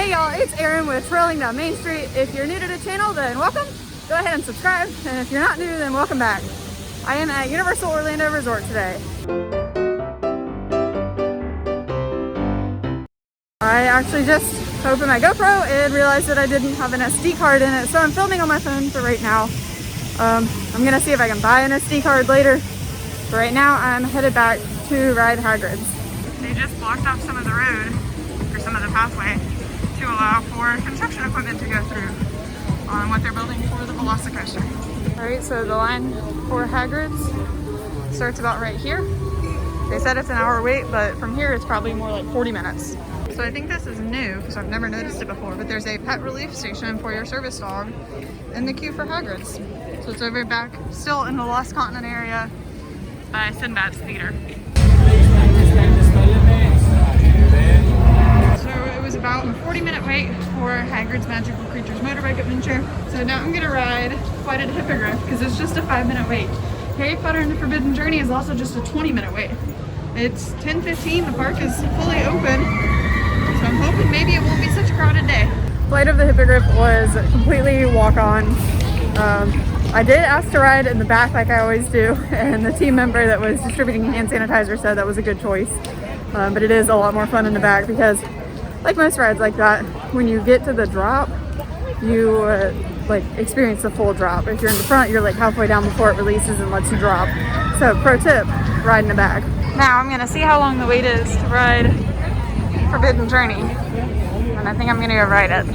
Hey y'all, it's Erin with Twirling down Main Street. If you're new to the channel, then welcome. Go ahead and subscribe. And if you're not new, then welcome back. I am at Universal Orlando Resort today. I actually just opened my GoPro and realized that I didn't have an SD card in it, so I'm filming on my phone for right now. I'm gonna see if I can buy an SD card later. But right now, I'm headed back to ride Hagrid's. They just blocked off some of the road, or some of the pathway, to allow for construction equipment to go through on what they're building for the Velocicoaster. Alright, so the line for Hagrid's starts about right here. They said it's an hour wait, but from here it's probably more like 40 minutes. So I think this is new, because I've never noticed it before, but there's a pet relief station for your service dog in the queue for Hagrid's. So it's over back, still in the Lost Continent area by Sinbad's Theater. So it was about a 40-minute wait for Hagrid's Magical Creatures Motorbike Adventure. So now I'm gonna ride Flight of the Hippogriff because it's just a 5-minute wait. Harry Potter and the Forbidden Journey is also just a 20-minute wait. It's 10:15, the park is fully open, so I'm hoping maybe it won't be such a crowded day. Flight of the Hippogriff was completely walk-on. I did ask to ride in the back like I always do, and the team member that was distributing hand sanitizer said that was a good choice. But it is a lot more fun in the back because, like most rides like that, when you get to the drop, you like experience the full drop. If you're in the front, you're like halfway down before it releases and lets you drop. So pro tip, ride in the back. Now I'm gonna see how long the wait is to ride Forbidden Journey, and I think I'm gonna go ride it.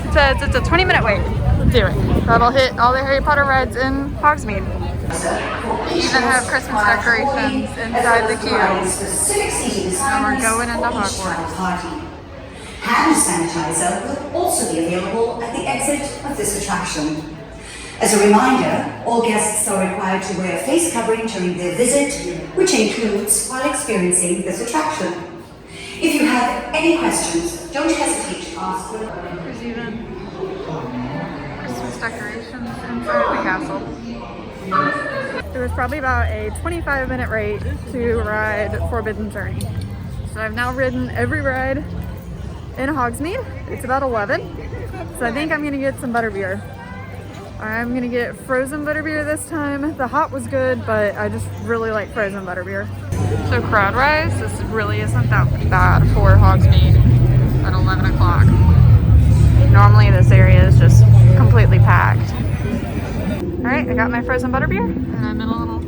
It says it's a 20-minute wait. Let's do it. That'll hit all the Harry Potter rides in Hogsmeade. They even have Christmas decorations inside the queue. And we're going into Hogwarts. Hand sanitizer will also be available at the exit of this attraction. As a reminder, all guests are required to wear a face covering during their visit, which includes while experiencing this attraction. If you have any questions, don't hesitate to ask. There's even Christmas decorations inside the castle. It was probably about a 25-minute wait to ride Forbidden Journey. So I've now ridden every ride in Hogsmeade. It's about 11. So I think I'm gonna get some butterbeer. I'm gonna get frozen butterbeer this time. The hot was good, but I just really like frozen butterbeer. So crowd-wise, this really isn't that bad for Hogsmeade at 11 o'clock. Normally this area is just completely packed. All right, I got my frozen butterbeer, and I'm in a little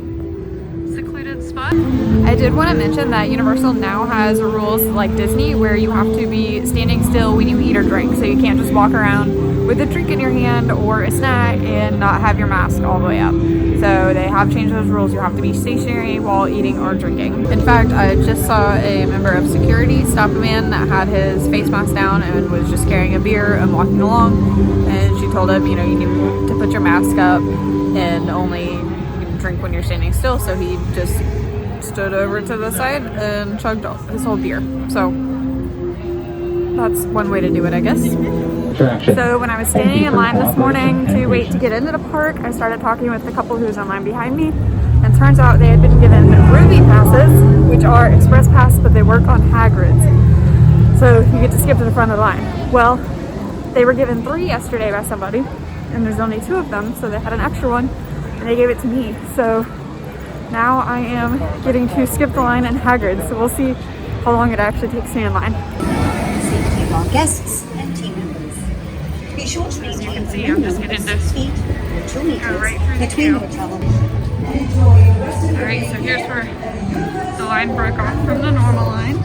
secluded spot. I did want to mention that Universal now has rules like Disney where you have to be standing still when you eat or drink, so you can't just walk around with a drink in your hand or a snack and not have your mask all the way up. So they have changed those rules. You have to be stationary while eating or drinking. In fact, I just saw a member of security stop a man that had his face mask down and was just carrying a beer and walking along, and she told him, you know, you need to put your mask up and only drink when you're standing still. So he just stood over to the side and chugged his whole beer. So that's one way to do it, I guess. So when I was standing in line this morning to wait to get into the park, I started talking with the couple who was in line behind me, and turns out they had been given Ruby passes, which are express pass, but they work on Hagrid's. So you get to skip to the front of the line. Well, they were given 3 yesterday by somebody, and there's only 2 of them, so they had an extra one, and they gave it to me. So now I am getting to skip the line in Hagrid's, so we'll see how long it actually takes me in line. Safety of our guests and team members. Be sure to As you can see, I'm just getting to go right through the queue. Alright, so here's where the line broke off from the normal line.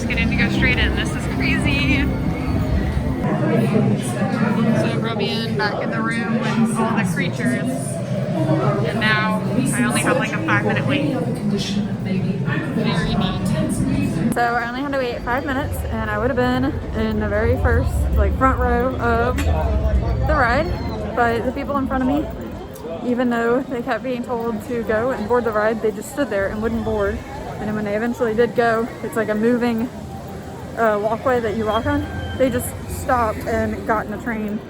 Getting to go straight in. This is crazy. So rubbing in back in the room with all the creatures, and now I only have like a 5-minute wait. Very neat. So I only had to wait 5 minutes, and I would have been in the very first like front row of the ride, but the people in front of me, even though they kept being told to go and board the ride, they just stood there and wouldn't board. And then when they eventually did go, it's like a moving walkway that you walk on, they just stopped and got in a train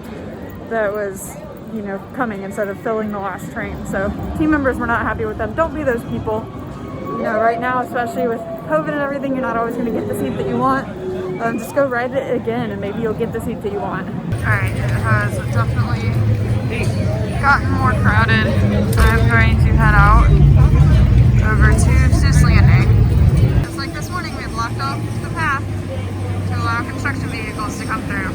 that was, you know, coming instead of filling the last train. So team members were not happy with them. Don't be those people. You know, right now, especially with COVID and everything, you're not always going to get the seat that you want. Just go ride it again and maybe you'll get the seat that you want. Alright, it has definitely gotten more crowded. I'm going to head out over to Seuss Landing. Just like this morning, we had blocked off the path to allow construction vehicles to come through.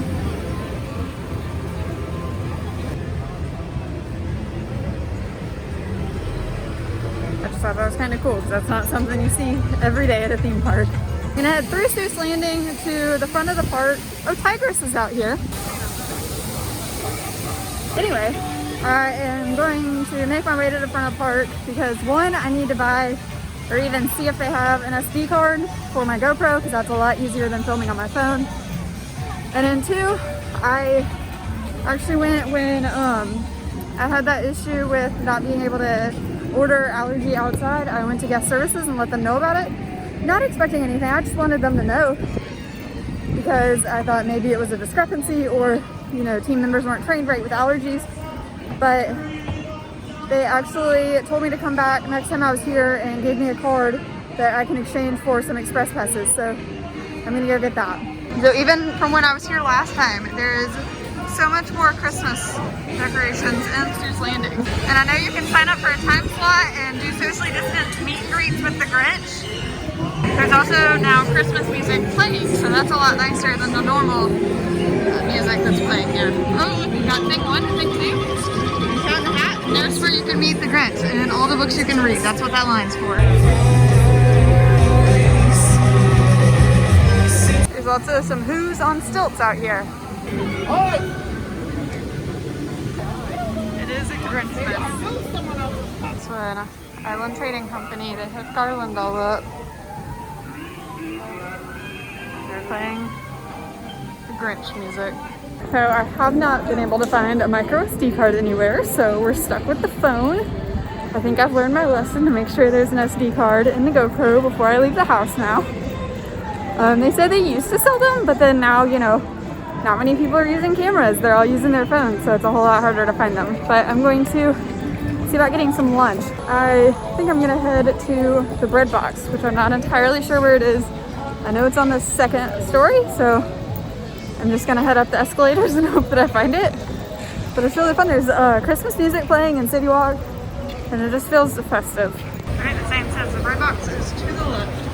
I just thought that was kind of cool because that's not something you see every day at a theme park. I'm gonna head through Seuss Landing to the front of the park. Oh, Tigress is out here. Anyway, I am going to make my way to the front of the park because one, I need to buy or even see if they have an SD card for my GoPro because that's a lot easier than filming on my phone. And then two, I actually went when I had that issue with not being able to order allergy outside. I went to guest services and let them know about it. Not expecting anything, I just wanted them to know because I thought maybe it was a discrepancy or, you know, team members weren't trained right with allergies. But they actually told me to come back next time I was here and gave me a card that I can exchange for some express passes. So I'm gonna go get that. So even from when I was here last time, there is so much more Christmas decorations in Seuss Landing. And I know you can sign up for a time slot and do socially distanced meet and greets with the Grinch. There's also now Christmas music playing, so that's a lot nicer than the normal music that's playing here. Oh, look, we got thing one, thing two. Cat in the Hat. There's where you can meet the Grinch and all the books you can read. That's what that line's for. There's also some Who's on stilts out here. It is a Grinchmas. That's an Island Trading Company. They hooked Garland all up. They're playing the Grinch music. So I have not been able to find a micro SD card anywhere, so we're stuck with the phone. I think I've learned my lesson to make sure there's an SD card in the GoPro before I leave the house now. They said they used to sell them, but then now, you know, not many people are using cameras. They're all using their phones, so it's a whole lot harder to find them. But I'm going to see about getting some lunch. I think I'm gonna head to the Breadbox, which I'm not entirely sure where it is. I know it's on the second story, so I'm just gonna head up the escalators and hope that I find it. But it's really fun. There's Christmas music playing in CityWalk, and it just feels festive. All right, the sign says the Breadbox is to the left.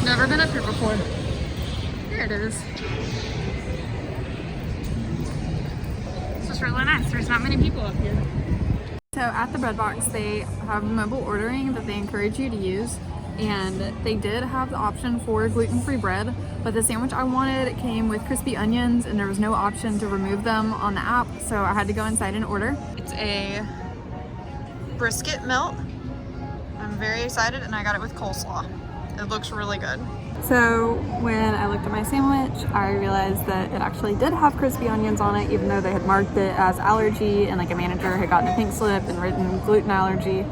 Never been up here before. Here it is. This is really nice. There's not many people up here. So at the Breadbox, they have mobile ordering that they encourage you to use. And they did have the option for gluten-free bread, but the sandwich I wanted came with crispy onions and there was no option to remove them on the app, so I had to go inside and order. It's a brisket melt. I'm very excited, and I got it with coleslaw. It looks really good. So when I looked at my sandwich, I realized that it actually did have crispy onions on it, even though they had marked it as allergy and like a manager had gotten a pink slip and written gluten allergy.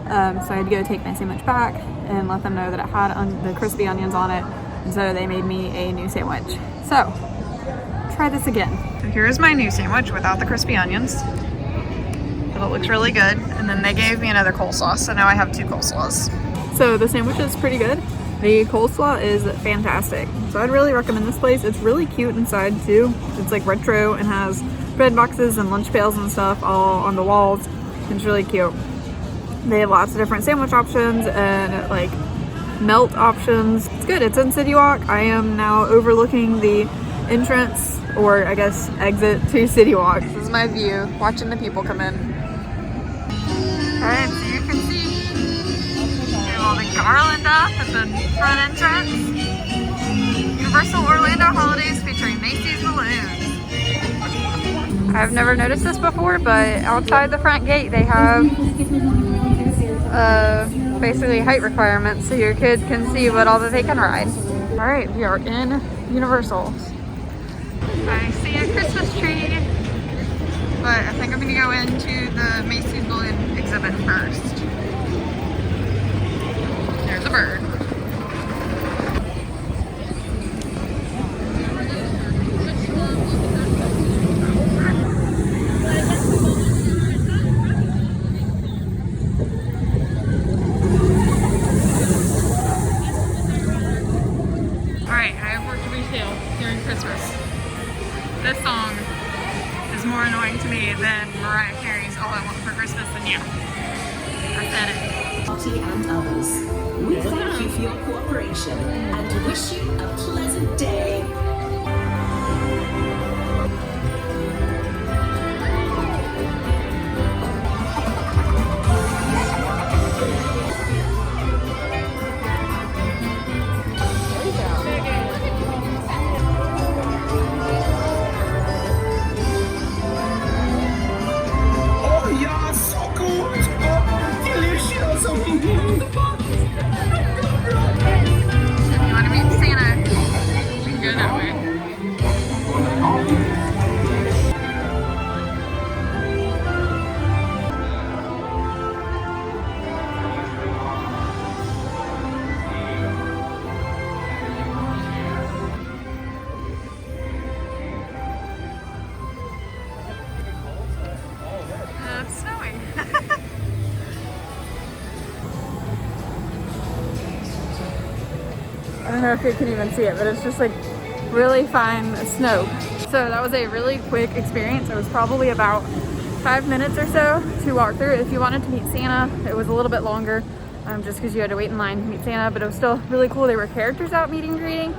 So I had to go take my sandwich back and let them know that it had the crispy onions on it, and so they made me a new sandwich. So, try this again. So here's my new sandwich without the crispy onions. But it looks really good, and then they gave me another coleslaw, so now I have two coleslaws. So the sandwich is pretty good. The coleslaw is fantastic. So I'd really recommend this place. It's really cute inside too. It's like retro and has bread boxes and lunch pails and stuff all on the walls. It's really cute. They have lots of different sandwich options and like melt options. It's good. It's in CityWalk. I am now overlooking the entrance, or I guess exit, to CityWalk. This is my view, watching the people come in. Alright, so you can see all the garland up at the front entrance. Universal Orlando Holidays featuring Macy's balloons. I've never noticed this before, but outside the front gate they have basically height requirements so your kids can see what all that they can ride. Alright, we are in Universal. I see a Christmas tree, but I think I'm going to go into the Macy's balloon exhibit first. There's a bird. Alright, I have work to retail during Christmas. This song is more annoying to me than Mariah Carey's All I Want for Christmas Than You. I said it. Party and others. We thank you for your cooperation and wish you a pleasant day. I don't know if you can even see it, but it's just like really fine snow. So that was a really quick experience. It was probably about 5 minutes or so to walk through. If you wanted to meet Santa, it was a little bit longer just because you had to wait in line to meet Santa, but it was still really cool. There were characters out meeting and greeting.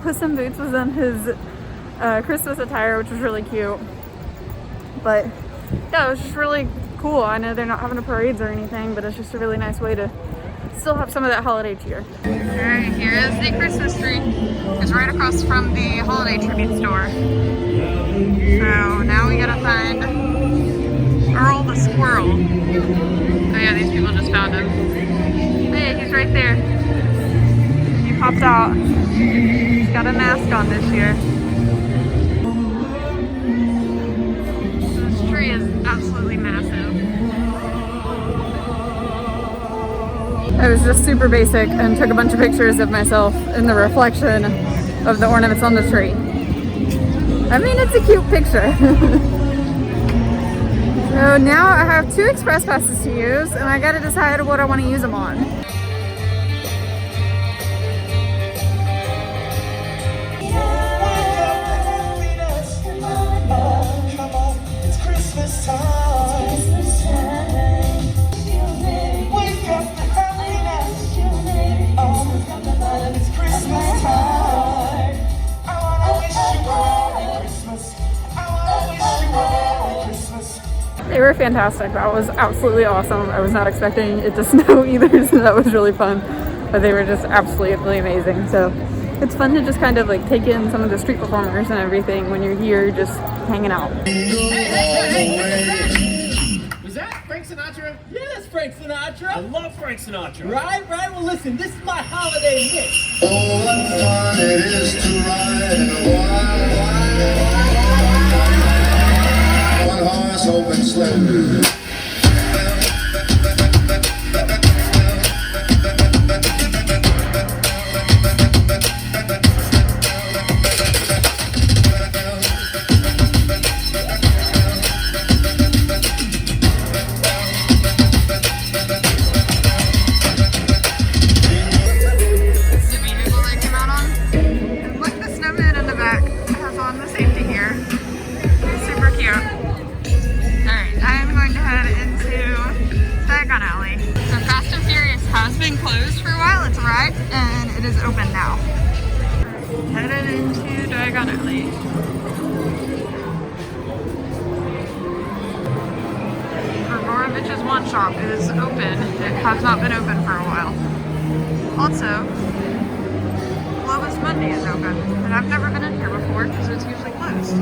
Puss in Boots was in his Christmas attire, which was really cute. But yeah, it was just really cool. I know they're not having a parades or anything, but it's just a really nice way to still have some of that holiday cheer. Alright, here is the Christmas tree. It's right across from the holiday tribute store. So now we gotta find Earl the squirrel. Oh yeah, these people just found him. Hey, he's right there. He popped out. He's got a mask on this year. This tree is absolutely massive. I was just super basic and took a bunch of pictures of myself in the reflection of the ornaments on the tree. I mean, it's a cute picture. So now I have 2 express passes to use and I gotta decide what I want to use them on. They were fantastic. That was absolutely awesome. I was not expecting it to snow either, so that was really fun. But they were just absolutely amazing. So it's fun to just kind of like take in some of the street performers and everything when you're here just hanging out. Was that Frank Sinatra? Yeah, that's Frank Sinatra. I love Frank Sinatra. Right? Well, listen, this is my holiday mix. Oh, what fun it is to ride in a one-horse open sleigh. And it is open now. Headed into Diagon Alley. Grigorovich's One Shop is open. It has not been open for a while. Also, Globus Monday is open, and I've never been in here before because it's usually closed.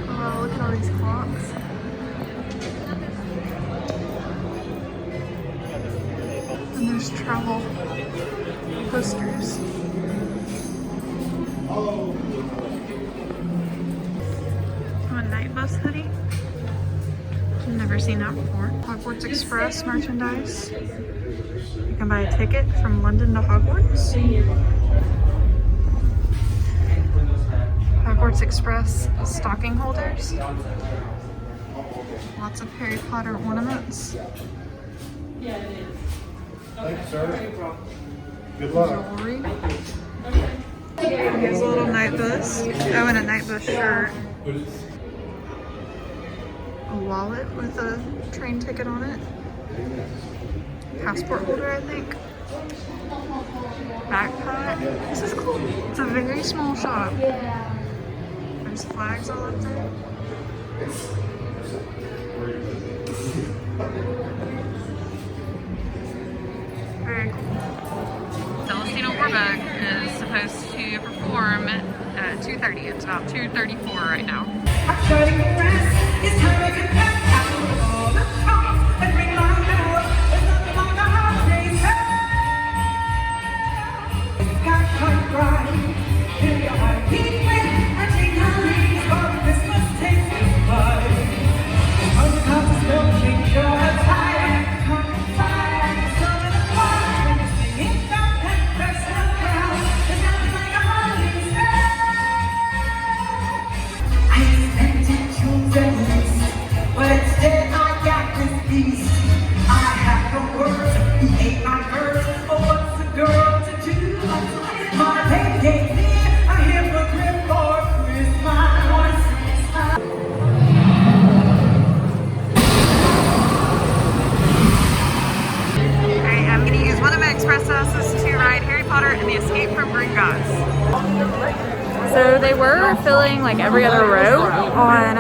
Oh, look at all these clocks. And there's travel posters. Oh, a night bus hoodie. I've never seen that before. Hogwarts Express merchandise. You can buy a ticket from London to Hogwarts. Hogwarts Express stocking holders. Lots of Harry Potter ornaments. Thank you, sir. Good luck. Jewelry. Here's a little night bus. Oh, and a night bus shirt. A wallet with a train ticket on it. Passport holder, I think. Backpack. This is cool. It's a very small shop. There's flags all up there. Very cool. Celestina Warbeck is supposed to perform at 2:30. It's about 2:34 right now. So they were filling like every other row on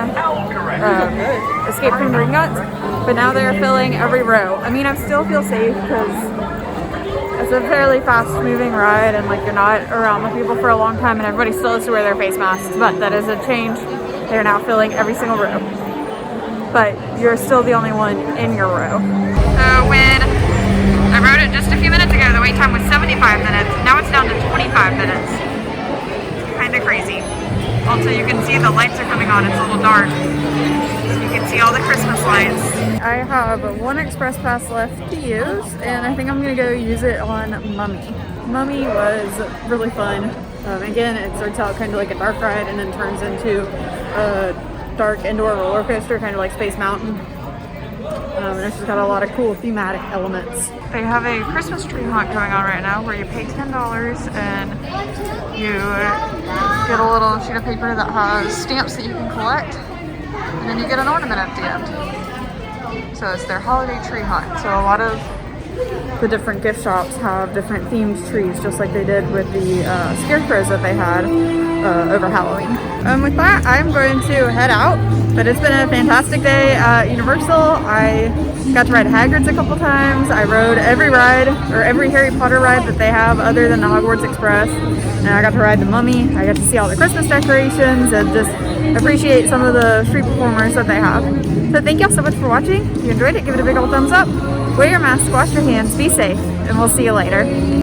Escape from Gringotts, but now they're filling every row. I mean, I still feel safe because it's a fairly fast-moving ride, and like you're not around with people for a long time, and everybody still has to wear their face masks. But that is a change. They're now filling every single row, but you're still the only one in your row. So when I rode it just a few minutes ago, the wait time was 75 minutes. Now it's down to 25 minutes. Kind of crazy. Also, you can see the lights are coming on. It's a little dark. You can see all the Christmas lights. I have one express pass left to use, and I think I'm gonna go use it on Mummy. Mummy was really fun. Again, it starts out kind of like a dark ride and then turns into a dark indoor roller coaster, kind of like Space Mountain. And it's just got a lot of cool thematic elements. They have a Christmas tree hunt going on right now where you pay $10 and you get a little sheet of paper that has stamps that you can collect, and then you get an ornament at the end. So it's their holiday tree hunt. So a lot of the different gift shops have different themed trees, just like they did with the scarecrows that they had over Halloween. With that, I'm going to head out, but it's been a fantastic day at Universal. I got to ride Hagrid's a couple times. I rode every ride, or every Harry Potter ride that they have other than the Hogwarts Express. And I got to ride the Mummy. I got to see all the Christmas decorations and just appreciate some of the street performers that they have. So thank y'all so much for watching. If you enjoyed it, give it a big old thumbs up. Wear your mask, wash your hands, be safe, and we'll see you later.